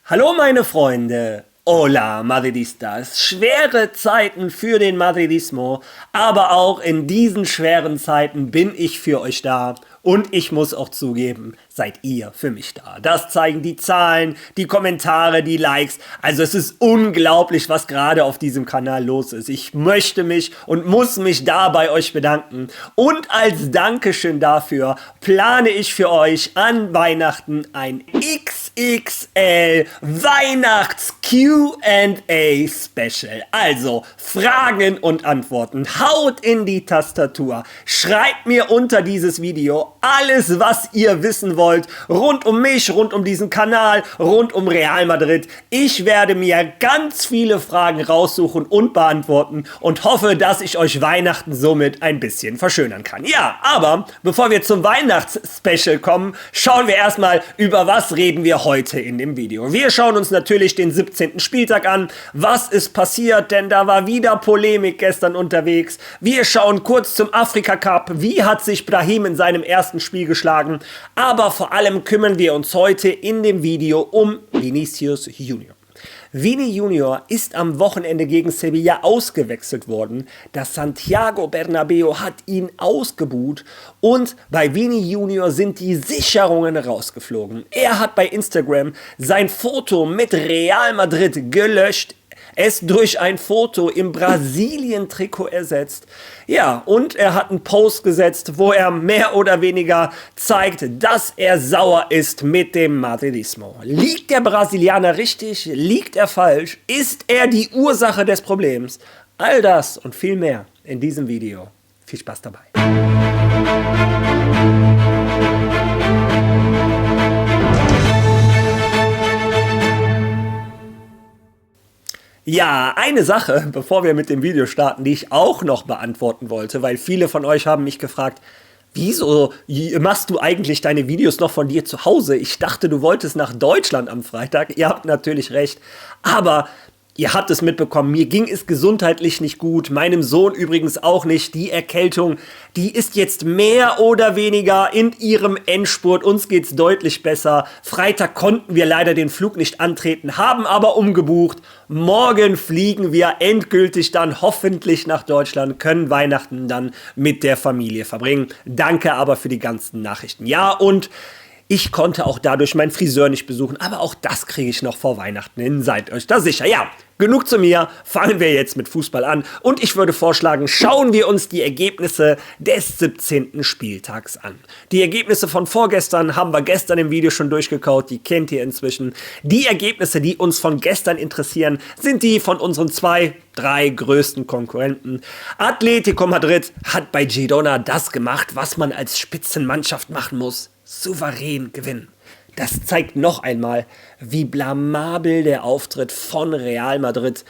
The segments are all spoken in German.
Hallo meine Freunde, hola Madridistas, schwere Zeiten für den Madridismo, aber auch in diesen schweren Zeiten bin ich für euch da und ich muss auch zugeben, seid ihr für mich da. Das zeigen die Zahlen, die Kommentare, die Likes, also es ist unglaublich, was gerade auf diesem Kanal los ist. Ich möchte mich und muss mich da bei euch bedanken und als Dankeschön dafür plane ich für euch an Weihnachten ein XXL Weihnachts Q&A Special. Also Fragen und Antworten. Haut in die Tastatur. Schreibt mir unter dieses Video alles, was ihr wissen wollt. Rund um mich, rund um diesen Kanal, rund um Real Madrid. Ich werde mir ganz viele Fragen raussuchen und beantworten und hoffe, dass ich euch Weihnachten somit ein bisschen verschönern kann. Ja, aber bevor wir zum Weihnachts-Special kommen, schauen wir erstmal, über was reden wir heute in dem Video. Wir schauen uns natürlich den 17. Spieltag an. Was ist passiert? Denn da war wieder Polemik gestern unterwegs. Wir schauen kurz zum Afrika Cup. Wie hat sich Brahim in seinem ersten Spiel geschlagen? Aber vor allem kümmern wir uns heute in dem Video um Vinicius Junior. Vini Junior ist am Wochenende gegen Sevilla ausgewechselt worden. Das Santiago Bernabéu hat ihn ausgebuht und bei Vini Junior sind die Sicherungen rausgeflogen. Er hat bei Instagram sein Foto mit Real Madrid gelöscht, es durch ein Foto im Brasilien-Trikot ersetzt. Ja, und er hat einen Post gesetzt, wo er mehr oder weniger zeigt, dass er sauer ist mit dem Madridismo. Liegt der Brasilianer richtig? Liegt er falsch? Ist er die Ursache des Problems? All das und viel mehr in diesem Video. Viel Spaß dabei. Ja, eine Sache, bevor wir mit dem Video starten, die ich auch noch beantworten wollte, weil viele von euch haben mich gefragt, wieso machst du eigentlich deine Videos noch von dir zu Hause? Ich dachte, du wolltest nach Deutschland am Freitag. Ihr habt natürlich recht, aber ihr habt es mitbekommen, mir ging es gesundheitlich nicht gut, meinem Sohn übrigens auch nicht. Die Erkältung, die ist jetzt mehr oder weniger in ihrem Endspurt. Uns geht's deutlich besser. Freitag konnten wir leider den Flug nicht antreten, haben aber umgebucht. Morgen fliegen wir endgültig dann hoffentlich nach Deutschland, können Weihnachten dann mit der Familie verbringen. Danke aber für die ganzen Nachrichten. Ja, und ich konnte auch dadurch meinen Friseur nicht besuchen, aber auch das kriege ich noch vor Weihnachten hin, seid euch da sicher. Ja, genug zu mir, fangen wir jetzt mit Fußball an und ich würde vorschlagen, schauen wir uns die Ergebnisse des 17. Spieltags an. Die Ergebnisse von vorgestern haben wir gestern im Video schon durchgekaut, die kennt ihr inzwischen. Die Ergebnisse, die uns von gestern interessieren, sind die von unseren drei größten Konkurrenten. Atletico Madrid hat bei Girona das gemacht, was man als Spitzenmannschaft machen muss. Souverän gewinnen. Das zeigt noch einmal, wie blamabel der Auftritt von Real Madrid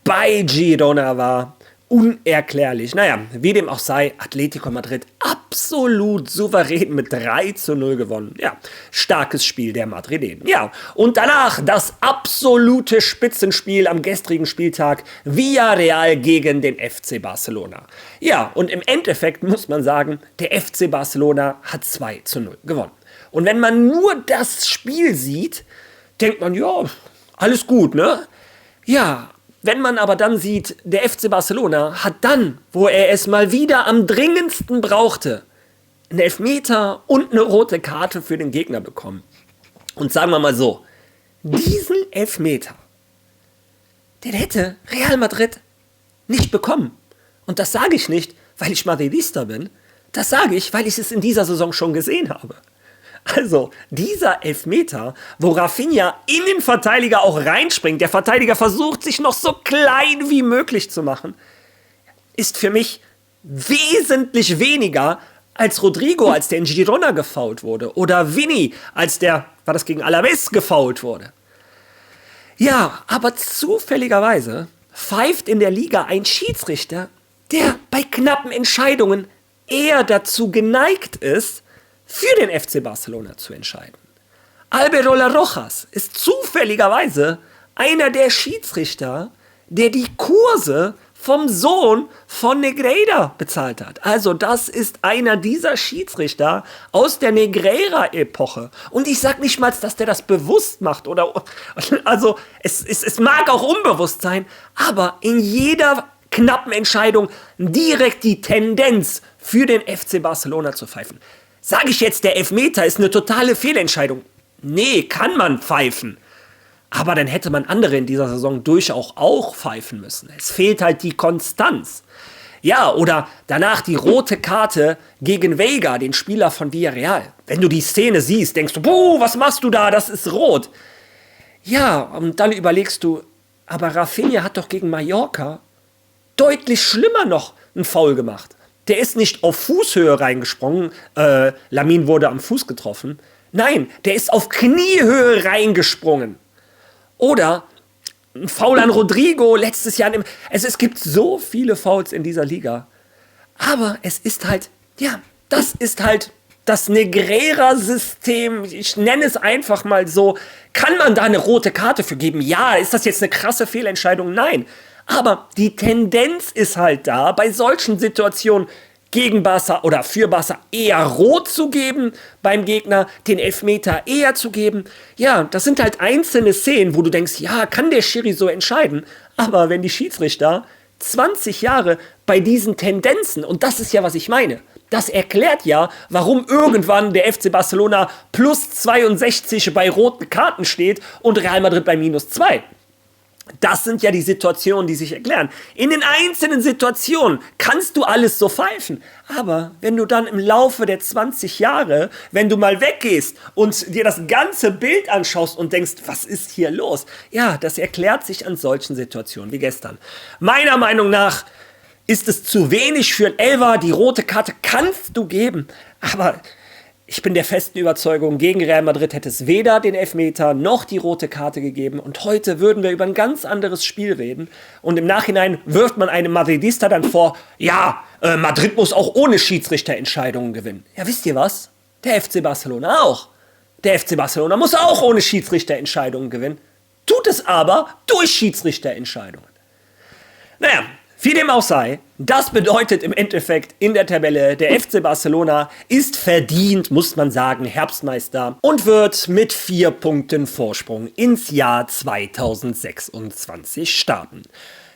bei Girona war. Unerklärlich. Naja, wie dem auch sei, Atletico Madrid absolut souverän mit 3:0 gewonnen. Ja, starkes Spiel der Madrilenen. Ja, und danach das absolute Spitzenspiel am gestrigen Spieltag Villarreal gegen den FC Barcelona. Ja, und im Endeffekt muss man sagen, der FC Barcelona hat 2:0 gewonnen. Und wenn man nur das Spiel sieht, denkt man, ja, alles gut, ne? Ja, wenn man aber dann sieht, der FC Barcelona hat dann, wo er es mal wieder am dringendsten brauchte, einen Elfmeter und eine rote Karte für den Gegner bekommen. Und sagen wir mal so, diesen Elfmeter, den hätte Real Madrid nicht bekommen. Und das sage ich nicht, weil ich Madridista bin, das sage ich, weil ich es in dieser Saison schon gesehen habe. Also, dieser Elfmeter, wo Rafinha in den Verteidiger auch reinspringt, der Verteidiger versucht, sich noch so klein wie möglich zu machen, ist für mich wesentlich weniger als Rodrigo, als der in Girona gefoult wurde. Oder Vini, als der, war das gegen Alaves, gefoult wurde. Ja, aber zufälligerweise pfeift in der Liga ein Schiedsrichter, der bei knappen Entscheidungen eher dazu geneigt ist, für den FC Barcelona zu entscheiden. Alberola Rojas ist zufälligerweise einer der Schiedsrichter, der die Kurse vom Sohn von Negreira bezahlt hat. Also das ist einer dieser Schiedsrichter aus der Negreira-Epoche. Und ich sag nicht mal, dass der das bewusst macht. Also es mag auch unbewusst sein, aber in jeder knappen Entscheidung direkt die Tendenz für den FC Barcelona zu pfeifen. Sage ich jetzt, der Elfmeter ist eine totale Fehlentscheidung? Nee, kann man pfeifen. Aber dann hätte man andere in dieser Saison durchaus auch pfeifen müssen. Es fehlt halt die Konstanz. Ja, oder danach die rote Karte gegen Veiga, den Spieler von Villarreal. Wenn du die Szene siehst, denkst du, was machst du da, das ist rot. Ja, und dann überlegst du, aber Rafinha hat doch gegen Mallorca deutlich schlimmer noch einen Foul gemacht. Der ist nicht auf Fußhöhe reingesprungen, Lamine wurde am Fuß getroffen. Nein, der ist auf Kniehöhe reingesprungen. Oder ein Foul an Rodrigo letztes Jahr. Es gibt so viele Fouls in dieser Liga. Aber es ist halt, das ist halt das Negreira-System. Ich nenne es einfach mal so. Kann man da eine rote Karte für geben? Ja. Ist das jetzt eine krasse Fehlentscheidung? Nein. Aber die Tendenz ist halt da, bei solchen Situationen gegen Barca oder für Barca eher rot zu geben, beim Gegner den Elfmeter eher zu geben. Ja, das sind halt einzelne Szenen, wo du denkst, ja, kann der Schiri so entscheiden? Aber wenn die Schiedsrichter 20 Jahre bei diesen Tendenzen, und das ist ja, was ich meine, das erklärt ja, warum irgendwann der FC Barcelona plus 62 bei roten Karten steht und Real Madrid bei minus 2. Das sind ja die Situationen, die sich erklären. In den einzelnen Situationen kannst du alles so pfeifen. Aber wenn du dann im Laufe der 20 Jahre, wenn du mal weggehst und dir das ganze Bild anschaust und denkst, was ist hier los? Ja, das erklärt sich an solchen Situationen wie gestern. Meiner Meinung nach ist es zu wenig für ein Elfer. Die rote Karte kannst du geben. Aber ich bin der festen Überzeugung, gegen Real Madrid hätte es weder den Elfmeter noch die rote Karte gegeben. Und heute würden wir über ein ganz anderes Spiel reden. Und im Nachhinein wirft man einem Madridista dann vor, Madrid muss auch ohne Schiedsrichterentscheidungen gewinnen. Ja, wisst ihr was? Der FC Barcelona auch. Der FC Barcelona muss auch ohne Schiedsrichterentscheidungen gewinnen. Tut es aber durch Schiedsrichterentscheidungen. Naja, wie dem auch sei, das bedeutet im Endeffekt in der Tabelle, der FC Barcelona ist verdient, muss man sagen, Herbstmeister und wird mit 4 Punkten Vorsprung ins Jahr 2026 starten.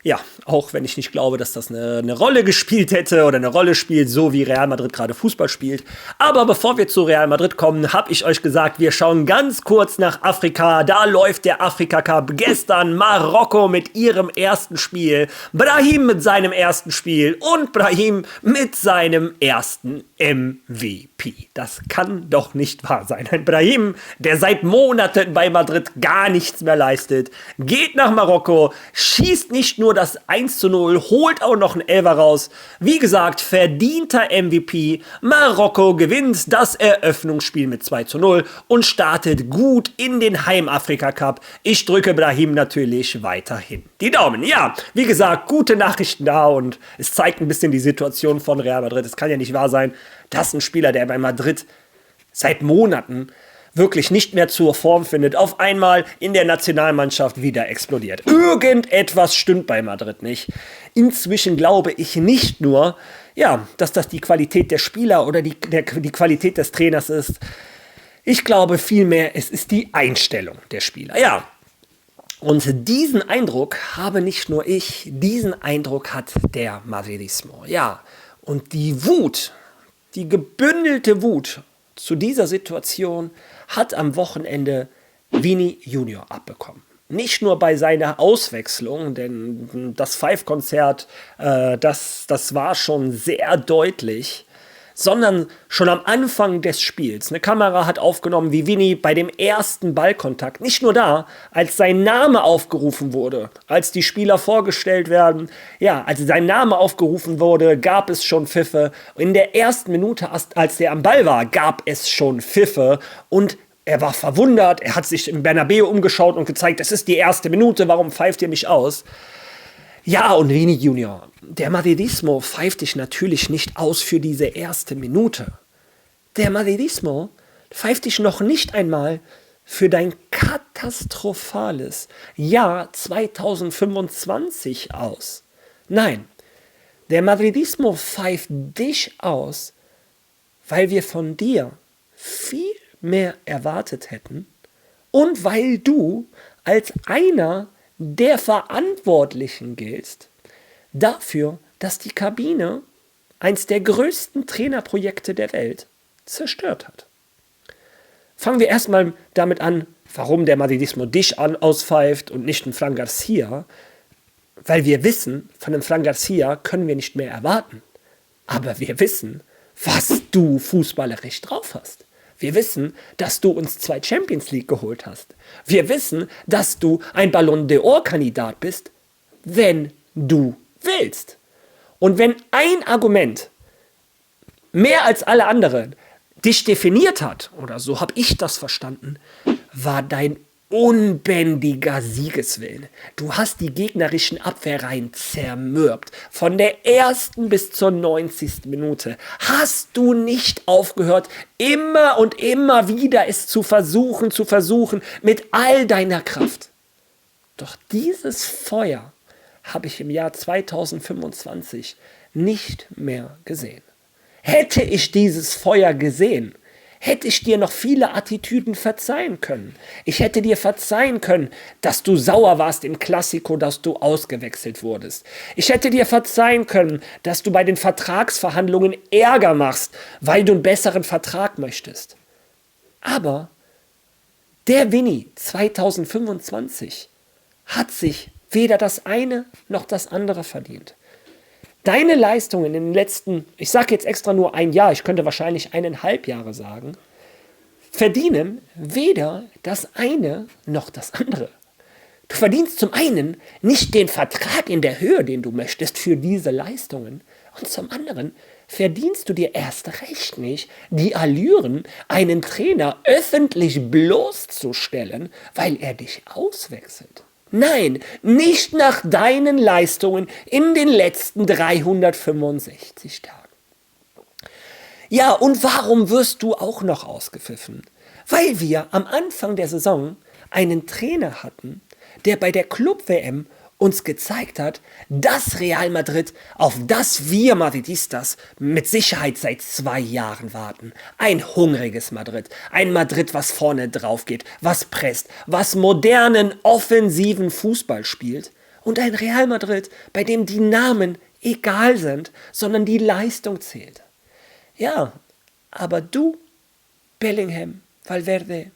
Ja, auch wenn ich nicht glaube, dass das eine Rolle gespielt hätte oder eine Rolle spielt, so wie Real Madrid gerade Fußball spielt. Aber bevor wir zu Real Madrid kommen, habe ich euch gesagt, wir schauen ganz kurz nach Afrika. Da läuft der Afrika Cup. Gestern Marokko mit ihrem ersten Spiel, Brahim mit seinem ersten Spiel und Brahim mit seinem ersten MVP. Das kann doch nicht wahr sein. Ein Brahim, der seit Monaten bei Madrid gar nichts mehr leistet, geht nach Marokko, schießt nicht nur das 1:0, holt auch noch einen Elfer raus. Wie gesagt, verdienter MVP. Marokko gewinnt das Eröffnungsspiel mit 2:0 und startet gut in den Heim-Afrika-Cup. Ich drücke Brahim natürlich weiterhin die Daumen. Ja, wie gesagt, gute Nachrichten da und es zeigt ein bisschen die Situation von Real Madrid. Es kann ja nicht wahr sein, dass ein Spieler, der bei Madrid seit Monaten wirklich nicht mehr zur Form findet, auf einmal in der Nationalmannschaft wieder explodiert. Irgendetwas stimmt bei Madrid nicht. Inzwischen glaube ich nicht nur, dass das die Qualität der Spieler oder die Qualität des Trainers ist. Ich glaube vielmehr, es ist die Einstellung der Spieler. Ja, und diesen Eindruck habe nicht nur ich, diesen Eindruck hat der Madridismo. Ja, und die Wut, die gebündelte Wut zu dieser Situation hat am Wochenende Vini Junior abbekommen. Nicht nur bei seiner Auswechslung, denn das Five-Konzert, das war schon sehr deutlich, sondern schon am Anfang des Spiels. Eine Kamera hat aufgenommen, wie Vini bei dem ersten Ballkontakt, nicht nur da, als sein Name aufgerufen wurde, als die Spieler vorgestellt werden, als sein Name aufgerufen wurde, gab es schon Pfiffe. In der ersten Minute, als der am Ball war, gab es schon Pfiffe und er war verwundert, er hat sich im Bernabeu umgeschaut und gezeigt, es ist die erste Minute, warum pfeift ihr mich aus? Ja, und Vini Junior, der Madridismo pfeift dich natürlich nicht aus für diese erste Minute. Der Madridismo pfeift dich noch nicht einmal für dein katastrophales Jahr 2025 aus. Nein, der Madridismo pfeift dich aus, weil wir von dir viel mehr erwartet hätten und weil du als einer der Verantwortlichen giltst dafür, dass die Kabine eins der größten Trainerprojekte der Welt zerstört hat. Fangen wir erstmal damit an, warum der Madridismo dich auspfeift und nicht einen Fran Garcia, weil wir wissen, von einem Fran Garcia können wir nicht mehr erwarten. Aber wir wissen, was du fußballerisch drauf hast. Wir wissen, dass du uns 2 Champions League geholt hast. Wir wissen, dass du ein Ballon d'Or-Kandidat bist, wenn du willst. Und wenn ein Argument mehr als alle anderen dich definiert hat, oder so habe ich das verstanden, war dein unbändiger Siegeswillen. Du hast die gegnerischen Abwehrreihen zermürbt. Von der ersten bis zur 90. Minute hast du nicht aufgehört, immer und immer wieder es zu versuchen, mit all deiner Kraft. Doch dieses Feuer habe ich im Jahr 2025 nicht mehr gesehen. Hätte ich dieses Feuer gesehen, hätte ich dir noch viele Attitüden verzeihen können. Ich hätte dir verzeihen können, dass du sauer warst im Klassiko, dass du ausgewechselt wurdest. Ich hätte dir verzeihen können, dass du bei den Vertragsverhandlungen Ärger machst, weil du einen besseren Vertrag möchtest. Aber der Vinny 2025 hat sich weder das eine noch das andere verdient. Deine Leistungen in den letzten, ich sage jetzt extra nur ein Jahr, ich könnte wahrscheinlich 1,5 Jahre sagen, verdienen weder das eine noch das andere. Du verdienst zum einen nicht den Vertrag in der Höhe, den du möchtest für diese Leistungen. Und zum anderen verdienst du dir erst recht nicht die Allüren, einen Trainer öffentlich bloßzustellen, weil er dich auswechselt. Nein, nicht nach deinen Leistungen in den letzten 365 Tagen. Ja, und warum wirst du auch noch ausgepfiffen? Weil wir am Anfang der Saison einen Trainer hatten, der bei der Club-WM uns gezeigt hat, dass Real Madrid, auf das wir Madridistas mit Sicherheit seit 2 Jahren warten. Ein hungriges Madrid, ein Madrid, was vorne drauf geht, was presst, was modernen, offensiven Fußball spielt. Und ein Real Madrid, bei dem die Namen egal sind, sondern die Leistung zählt. Ja, aber du, Bellingham, Valverde,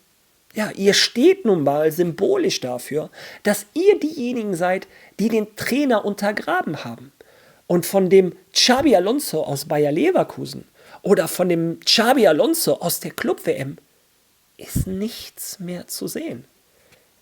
ja, ihr steht nun mal symbolisch dafür, dass ihr diejenigen seid, die den Trainer untergraben haben. Und von dem Xabi Alonso aus Bayer Leverkusen oder von dem Xabi Alonso aus der Club-WM ist nichts mehr zu sehen.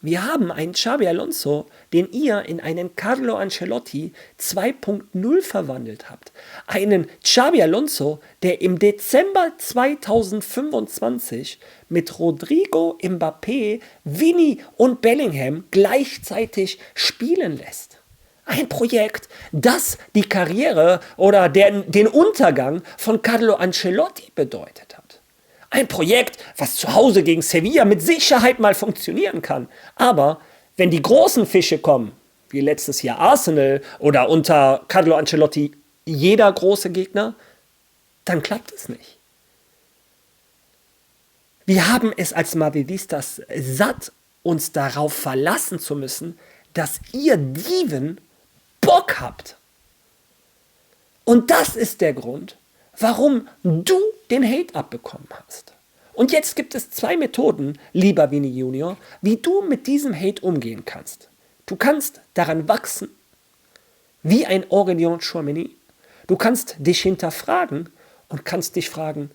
Wir haben einen Xabi Alonso, den ihr in einen Carlo Ancelotti 2.0 verwandelt habt. Einen Xabi Alonso, der im Dezember 2025 mit Rodrigo, Mbappé, Vini und Bellingham gleichzeitig spielen lässt. Ein Projekt, das die Karriere oder den Untergang von Carlo Ancelotti bedeutet hat. Ein Projekt, was zu Hause gegen Sevilla mit Sicherheit mal funktionieren kann. Aber wenn die großen Fische kommen, wie letztes Jahr Arsenal oder unter Carlo Ancelotti jeder große Gegner, dann klappt es nicht. Wir haben es als Madridistas satt, uns darauf verlassen zu müssen, dass ihr Dieven Bock habt. Und das ist der Grund, warum du den Hate abbekommen hast. Und jetzt gibt es 2 Methoden, lieber Vini Junior, wie du mit diesem Hate umgehen kannst. Du kannst daran wachsen, wie ein Aurélien Tchouaméni. Du kannst dich hinterfragen und kannst dich fragen,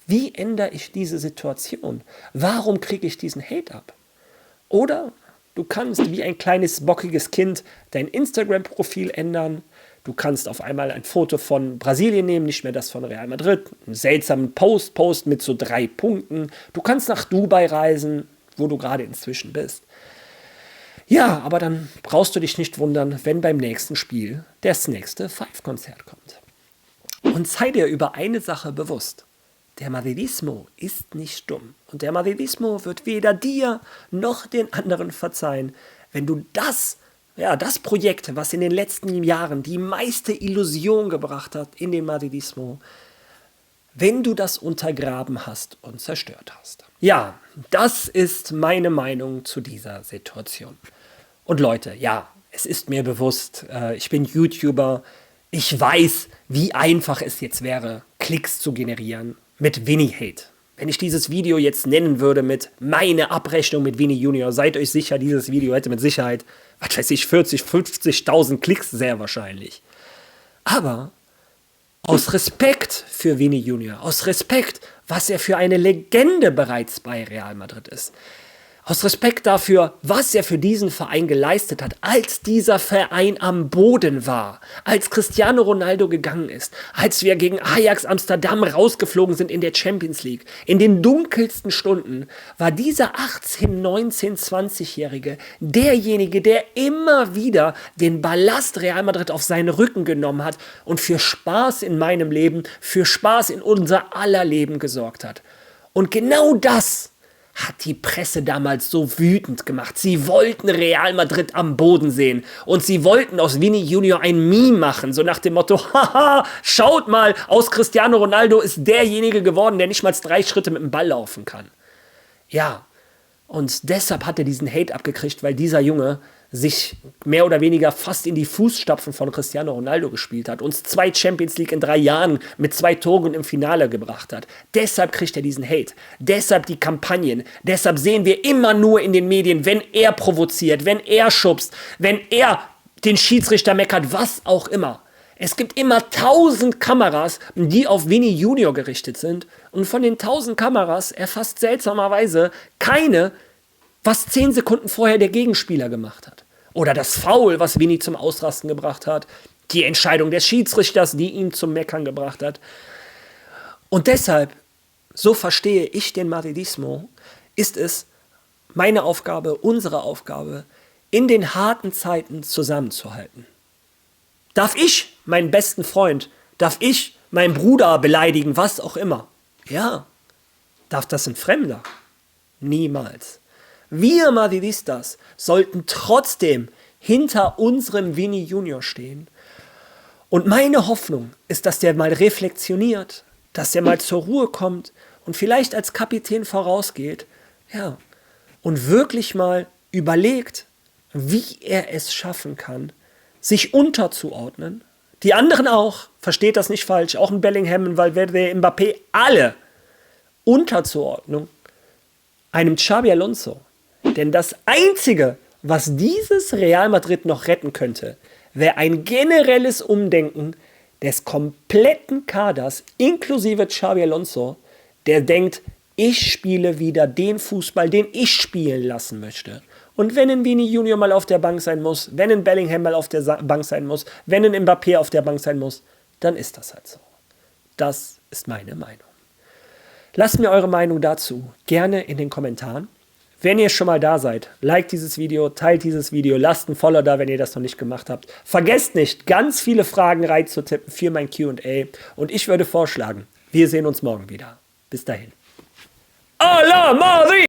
wie ändere ich diese Situation? Warum kriege ich diesen Hate ab? Oder du kannst wie ein kleines bockiges Kind dein Instagram-Profil ändern. Du kannst auf einmal ein Foto von Brasilien nehmen, nicht mehr das von Real Madrid, einen seltsamen Post mit so 3 Punkten. Du kannst nach Dubai reisen, wo du gerade inzwischen bist. Ja, aber dann brauchst du dich nicht wundern, wenn beim nächsten Spiel das nächste Five-Konzert kommt. Und sei dir über eine Sache bewusst. Der Madridismo ist nicht dumm. Und der Madridismo wird weder dir noch den anderen verzeihen, wenn du das Ja, das Projekt, was in den letzten Jahren die meiste Illusion gebracht hat in den Madridismo, wenn du das untergraben hast und zerstört hast. Ja, das ist meine Meinung zu dieser Situation. Und Leute, ja, es ist mir bewusst, ich bin YouTuber, ich weiß, wie einfach es jetzt wäre, Klicks zu generieren mit Vinny Hate. Wenn ich dieses Video jetzt nennen würde mit meine Abrechnung mit Vini Junior, seid euch sicher, dieses Video hätte mit Sicherheit, was weiß ich, 40, 50.000 Klicks, sehr wahrscheinlich. Aber aus Respekt für Vini Junior, aus Respekt, was er für eine Legende bereits bei Real Madrid ist, aus Respekt dafür, was er für diesen Verein geleistet hat, als dieser Verein am Boden war, als Cristiano Ronaldo gegangen ist, als wir gegen Ajax Amsterdam rausgeflogen sind in der Champions League. In den dunkelsten Stunden war dieser 18-, 19-, 20-Jährige derjenige, der immer wieder den Ballast Real Madrid auf seinen Rücken genommen hat und für Spaß in meinem Leben, für Spaß in unser aller Leben gesorgt hat. Und genau das hat die Presse damals so wütend gemacht. Sie wollten Real Madrid am Boden sehen und sie wollten aus Vini Junior ein Meme machen, so nach dem Motto, haha, schaut mal, aus Cristiano Ronaldo ist derjenige geworden, der nicht mal 3 Schritte mit dem Ball laufen kann. Ja, und deshalb hat er diesen Hate abgekriegt, weil dieser Junge sich mehr oder weniger fast in die Fußstapfen von Cristiano Ronaldo gespielt hat, uns 2 Champions League in 3 Jahren mit 2 Toren im Finale gebracht hat. Deshalb kriegt er diesen Hate, deshalb die Kampagnen, deshalb sehen wir immer nur in den Medien, wenn er provoziert, wenn er schubst, wenn er den Schiedsrichter meckert, was auch immer. Es gibt immer 1000 Kameras, die auf Vini Junior gerichtet sind und von den 1000 Kameras erfasst seltsamerweise keine, was 10 Sekunden vorher der Gegenspieler gemacht hat. Oder das Foul, was Vini zum Ausrasten gebracht hat. Die Entscheidung des Schiedsrichters, die ihn zum Meckern gebracht hat. Und deshalb, so verstehe ich den Madridismo, ist es meine Aufgabe, unsere Aufgabe, in den harten Zeiten zusammenzuhalten. Darf ich meinen besten Freund, darf ich meinen Bruder beleidigen, was auch immer? Ja. Darf das ein Fremder? Niemals. Wir Madridistas sollten trotzdem hinter unserem Vini Junior stehen. Und meine Hoffnung ist, dass der mal reflektioniert, dass er mal zur Ruhe kommt und vielleicht als Kapitän vorausgeht, ja, und wirklich mal überlegt, wie er es schaffen kann, sich unterzuordnen. Die anderen auch, versteht das nicht falsch, auch ein Bellingham, Valverde, Mbappé, alle Unterzuordnung einem Xabi Alonso. Denn das Einzige, was dieses Real Madrid noch retten könnte, wäre ein generelles Umdenken des kompletten Kaders, inklusive Xabi Alonso, der denkt, ich spiele wieder den Fußball, den ich spielen lassen möchte. Und wenn ein Vini Junior mal auf der Bank sein muss, wenn ein Bellingham mal auf der Bank sein muss, wenn ein Mbappé auf der Bank sein muss, dann ist das halt so. Das ist meine Meinung. Lasst mir eure Meinung dazu gerne in den Kommentaren. Wenn ihr schon mal da seid, liked dieses Video, teilt dieses Video, lasst ein Follow da, wenn ihr das noch nicht gemacht habt. Vergesst nicht, ganz viele Fragen reinzutippen für mein Q&A. Und ich würde vorschlagen, wir sehen uns morgen wieder. Bis dahin. A la Madrid!